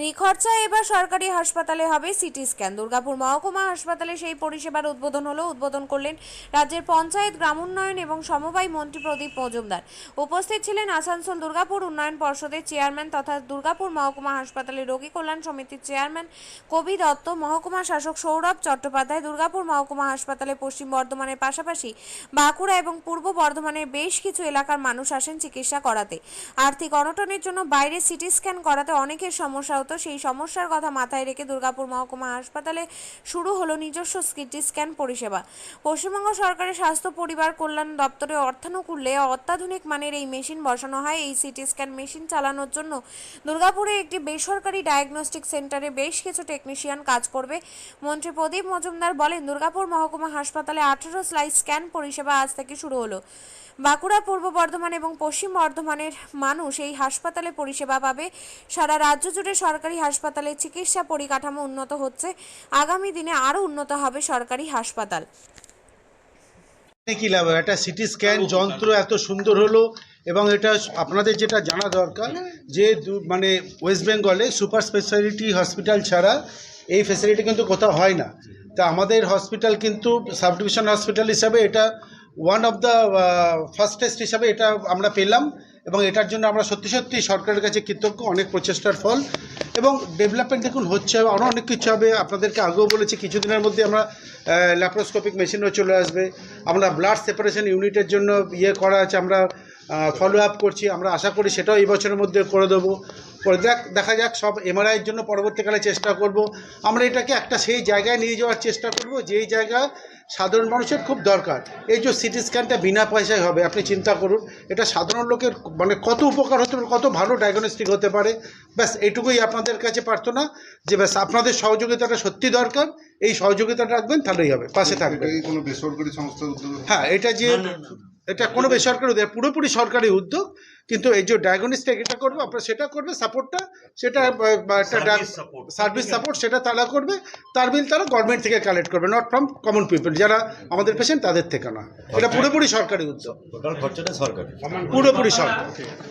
নিখরচায় এবার সরকারি হাসপাতালে হবে সিটি স্ক্যান। দুর্গাপুর মহকুমা হাসপাতালে সেই পরিষেবার উদ্বোধন হলো। উদ্বোধন করলেন রাজ্যের পঞ্চায়েত, গ্রামোন্নয়ন এবং সমবায় মন্ত্রী প্রদীপ মজুমদার। উপস্থিত ছিলেন আসানসোল দুর্গাপুর উন্নয়ন পর্ষদের চেয়ারম্যান তথা দুর্গাপুর মহকুমা হাসপাতালের রোগী কল্যাণ সমিতির চেয়ারম্যান কবি দত্ত, মহকুমা শাসক সৌরভ চট্টোপাধ্যায়। দুর্গাপুর মহকুমা হাসপাতালে পশ্চিম বর্ধমানের পাশাপাশি বাঁকুড়া এবং পূর্ব বর্ধমানের বেশ কিছু এলাকার মানুষ আসেন চিকিৎসা করাতে। আর্থিক অনটনের জন্য বাইরে সিটি স্ক্যান করাতে অনেকের সমস্যা হতো। সেই সমস্যার কথা মাথায় রেখে দুর্গাপুর মহকুমা হাসপাতালে শুরু হলো নিজস্ব সিটি স্ক্যান পরিষেবা। পশ্চিমবঙ্গ সরকারের স্বাস্থ্য পরিবার কল্যাণ দপ্তরের অর্থানুকূল্যে অত্যাধুনিক মানের এই মেশিন বসানো হয়। এই সিটি স্ক্যান মেশিন চালানোর জন্য দুর্গাপুরে একটি বেসরকারি ডায়াগনস্টিক সেন্টারে বেশ কিছু টেকনিশিয়ান কাজ করবে। মন্ত্রী প্রদীপ মজুমদার বলেন, দুর্গাপুর মহকুমা হাসপাতালে 18 স্লাইস স্ক্যান পরিষেবা আজ থেকে শুরু হলো। বাঁকুড়া, পূর্ব বর্ধমান এবং পশ্চিম বর্ধমানের মানুষ এই হাসপাতালে পরিষেবা পাবে। সারা রাজ্য জুড়ে সরকারি হাসপাতালে চিকিৎসা পরিকাঠামো উন্নত হচ্ছে। আগামী দিনে আরও উন্নত হবে সরকারি হাসপাতাল। কি লাভ, একটা সিটি স্ক্যান যন্ত্র এত সুন্দর হলো এবং এটা আপনাদের যেটা জানা দরকার যে মানে ওয়েস্ট বেঙ্গলে সুপার স্পেশালিটি হসপিটাল ছাড়া এই ফেসিলিটি কিন্তু কোথাও হয় না। তা আমাদের হসপিটাল কিন্তু সাব ডিভিশন হসপিটাল হিসাবে এটা ওয়ান অফ দ্য ফার্স্টেস্ট হিসাবে এটা আমরা পেলাম এবং এটার জন্য আমরা সত্যি সত্যি সরকারের কাছে কৃতজ্ঞ। অনেক প্রচেষ্টার ফল এবং ডেভেলপমেন্ট দেখুন হচ্ছে, আরও অনেক কিছু হবে। আপনাদেরকে আগেও বলেছি কিছুদিনের মধ্যে আমরা ল্যাপ্রোস্কোপিক মেশিনও চলে আসবে। আমরা ব্লাড সেপারেশন ইউনিটের জন্য করা আছে, আমরা ফলো আপ করছি। আমরা আশা করি সেটাও এই বছরের মধ্যে করে দেবো। পরে দেখা যাক, সব এমআরআইয়ের জন্য পরবর্তীকালে চেষ্টা করব। আমরা এটাকে একটা সেই জায়গায় নিয়ে যাওয়ার চেষ্টা করব যেই জায়গা সাধারণ মানুষের খুব দরকার। এই যে সিটি স্ক্যানটা বিনা পয়সায় হবে, আপনি চিন্তা করুন এটা সাধারণ লোকের মানে কত উপকার হতে পারে, কত ভালো ডায়াগনস্টিক হতে পারে। ব্যাস এইটুকুই আপনাদের কাছে প্রার্থনা যে ব্যাস আপনাদের সহযোগিতাটা সত্যি দরকার। এই সহযোগিতাটা রাখবেন, তাহলেই হবে, পাশে থাকবেন। কোনো বেসরকারি সংস্থার উদ্যোগ? হ্যাঁ, এটা যে এটা কোনো বেসরকারি উদ্যোগ, পুরোপুরি সরকারি উদ্যোগ। কিন্তু এই যে ডায়াগনস্টিক এটা করবে, আপনারা সেটা করবে, সাপোর্টটা সেটা একটা সার্ভিস সাপোর্ট সেটা তারা করবে। তার বিল তারা গভর্নমেন্ট থেকে কালেক্ট করবে, নট ফ্রম কমন পিপল, যারা আমাদের পেশেন্ট তাদের থেকে না। এটা পুরোপুরি সরকারি উদ্যোগ, টোটাল খরচাটা সরকার, পুরোপুরি সরকার।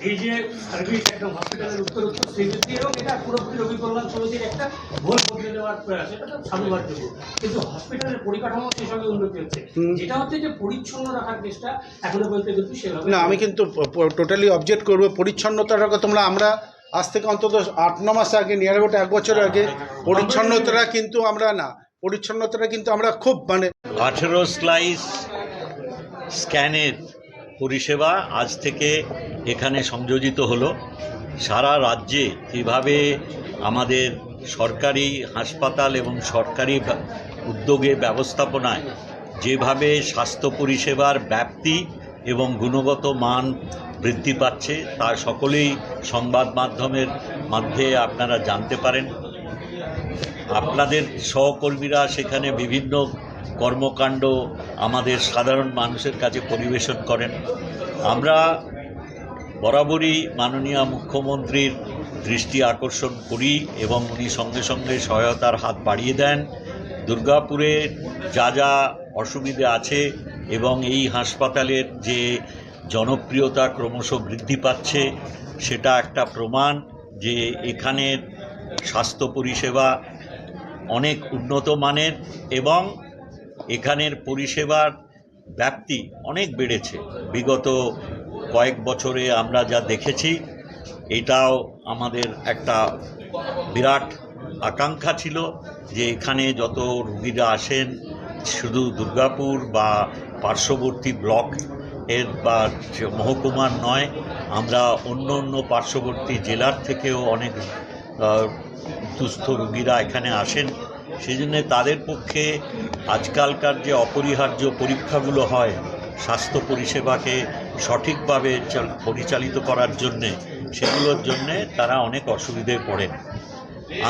এই যে সার্ভিস একদম হসপিটালের উত্তর শ্রীবৃদ্ধি এবং এটা পুরোপুরি রোগী কল্যাণ সমিতির একটা ভুল বদলে দেওয়ার প্রয়াস, এটা তো সাধুবাদযোগ্য। কিন্তু হসপিটালের পরিকাঠামো সেই সঙ্গে উন্নতি হচ্ছে, যেটা হচ্ছে যে পরিচ্ছন্ন রাখার চেষ্টা এখনো বলতে কিন্তু সেভাবে না। আমি কিন্তু টোটালি অবজেক্ট করবো পরিচ্ছন্নতার কথা। আমরা আজ থেকে অন্তত 8-9 মাস আগে, নিয়ার অ্যাবাউট 1 বছর আগে পরিচ্ছন্নতাটা কিন্তু আমরা না, পরিচ্ছন্নতাটা কিন্তু আমরা খুব মানে 18 স্লাইস স্ক্যানের পরিষেবা আজ থেকে এখানে সংযোজিত হলো। সারা রাজ্যে কীভাবে আমাদের সরকারি হাসপাতাল এবং সরকারি উদ্যোগে ব্যবস্থাপনায় যেভাবে স্বাস্থ্য পরিষেবার ব্যাপ্তি এবং গুণগত মান বৃদ্ধি পাচ্ছে তা সকলেই সংবাদ মাধ্যমের মাধ্যমে আপনারা জানতে পারেন। আপনাদের সহকর্মীরা সেখানে বিভিন্ন কর্মকাণ্ড আমাদের সাধারণ মানুষের কাছে পরিবেশন করেন। আমরা বরাবরই মাননীয় মুখ্যমন্ত্রীর দৃষ্টি আকর্ষণ করি এবং উনি সঙ্গে সঙ্গে সহায়তার হাত বাড়িয়ে দেন। দুর্গাপুরে যা যা অসুবিধে আছে এবং এই হাসপাতালের যে জনপ্রিয়তা ক্রমশ বৃদ্ধি পাচ্ছে সেটা একটা প্রমাণ যে এখানের স্বাস্থ্য পরিষেবা অনেক উন্নত মানের এবং এখানের পরিষেবার ব্যাপ্তি অনেক বেড়েছে। বিগত কয়েক বছরে আমরা যা দেখেছি এটাও আমাদের একটা বিরাট আকাঙ্ক্ষা ছিল যে এখানে যত রোগীরা আসেন শুধু দুর্গাপুর বা পার্শ্ববর্তী ব্লক এর বা মহকুমার নয়, আমরা অন্য অন্য পার্শ্ববর্তী জেলার থেকেও অনেক দুস্থ রোগীরা এখানে আসেন। সেই জন্যে তাদের পক্ষে আজকালকার যে অপরিহার্য পরীক্ষাগুলো হয় স্বাস্থ্য পরিষেবাকে সঠিকভাবে পরিচালিত করার জন্যে, সেগুলোর জন্যে তারা অনেক অসুবিধায় পড়েন।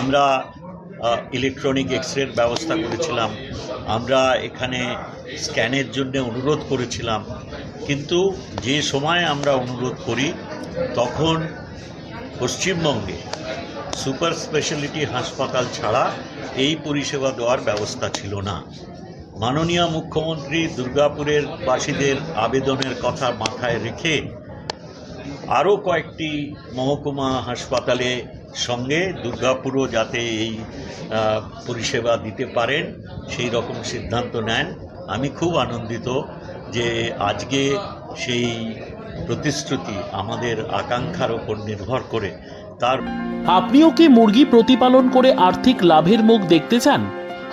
আমরা ইলেকট্রনিক এক্সরের ব্যবস্থা করেছিলাম, আমরা এখানে স্ক্যানের জন্য অনুরোধ করেছিলাম, কিন্তু যে সময় আমরা অনুরোধ করি তখন পশ্চিমবঙ্গে সুপার স্পেশালিটি হাসপাতাল ছাড়া এই পরিষেবা দেওয়ার ব্যবস্থা ছিল না। মাননীয় মুখ্যমন্ত্রী দুর্গাপুরের বাসীদের আবেদনের কথা মাথায় রেখে আরও কয়েকটি মহকুমা হাসপাতালে সঙ্গে দুর্গাপুরও যাতে এই পরিষেবা দিতে পারেন সেই রকম সিদ্ধান্ত নেন। আমি খুব আনন্দিত যে আজকে সেই প্রতিশ্রুতি আমাদের আকাঙ্ক্ষার ওপর নির্ভর করে তার। আপনিও কি মুরগি প্রতিপালন করে আর্থিক লাভের মুখ দেখতে চান?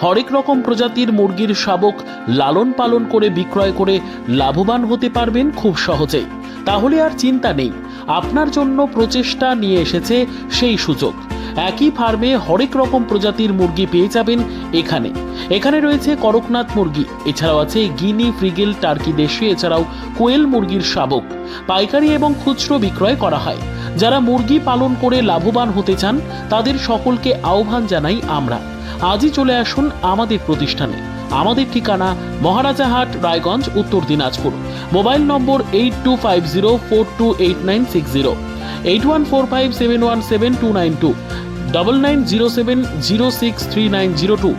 হরেক রকম প্রজাতির মুরগির শাবক লালন পালন করে বিক্রয় করে লাভবান হতে পারবেন খুব সহজেই। তাহলে আর চিন্তা নেই, আপনার জন্য প্রচেষ্টা নিয়ে এসেছে সেই সুযোগ। একই ফার্মে হরেক রকম প্রজাতির মুরগি পেয়ে যাবেন এখানে। এখানে রয়েছে করকনাথ মুরগি, এছাড়াও আছে গিনি, ফ্রিগেল, টার্কি দেশি, এছাড়াও কোয়েল মুরগির শাবক। পাইকারি এবং খুচরো বিক্রয় করা হয়। যারা মুরগি পালন করে লাভবান হতে চান তাদের সকলকে আহ্বান জানাই আমরা। আজই চলে আসুন আমাদের প্রতিষ্ঠানে। আমাদের ঠিকানা মহারাজাহাট, রায়গঞ্জ, উত্তর দিনাজপুর। মোবাইল নম্বর 8250428960, 8145717292, 9907063902।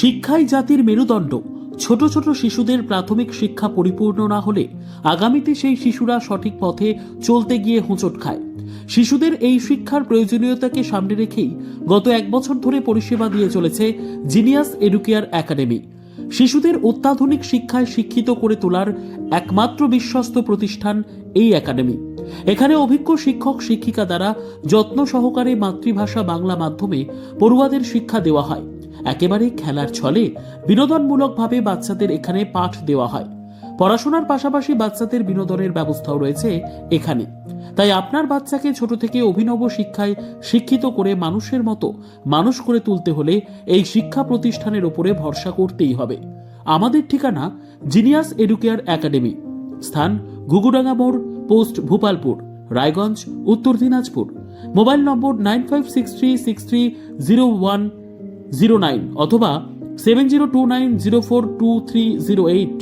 শিক্ষাই জাতির মেরুদণ্ড। ছোট ছোট শিশুদের প্রাথমিক শিক্ষা পরিপূর্ণ না হলে আগামীতে সেই শিশুরা সঠিক পথে চলতে গিয়ে হোঁচট খায়। শিশুদের এই শিক্ষার প্রয়োজনীয়তাকে সামনে রেখেই গত 1 বছর ধরে পরিষেবা দিয়ে চলেছে জিনিয়াস এডুকেয়ার একাডেমি। শিশুদের অত্যাধুনিক শিক্ষায় শিক্ষিত করে তোলার একমাত্র বিশ্বস্ত প্রতিষ্ঠান এই একাডেমি। এখানে অভিজ্ঞ শিক্ষক শিক্ষিকা দ্বারা যত্ন সহকারে মাতৃভাষা বাংলা মাধ্যমে পড়ুয়াদের শিক্ষা দেওয়া হয়। একেবারে খেলার ছলে বিনোদনমূলকভাবে বাচ্চাদের এখানে পাঠ দেওয়া হয়। পড়াশোনার পাশাপাশি বাচ্চাদের বিনোদনের ব্যবস্থাও রয়েছে এখানে। তাই আপনার বাচ্চাকে ছোট থেকে অভিনব শিক্ষায় শিক্ষিত করে মানুষের মতো মানুষ করে তুলতে হলে এই শিক্ষা প্রতিষ্ঠানের উপরে ভরসা করতেই হবে। আমাদের ঠিকানা জিনিয়াস এডুকেয়ার একাডেমি, স্থান ঘুঘুডাঙ্গা মোড়, পোস্ট ভূপালপুর, রায়গঞ্জ, উত্তর দিনাজপুর। মোবাইল নম্বর 9563630109 অথবা 7029042308।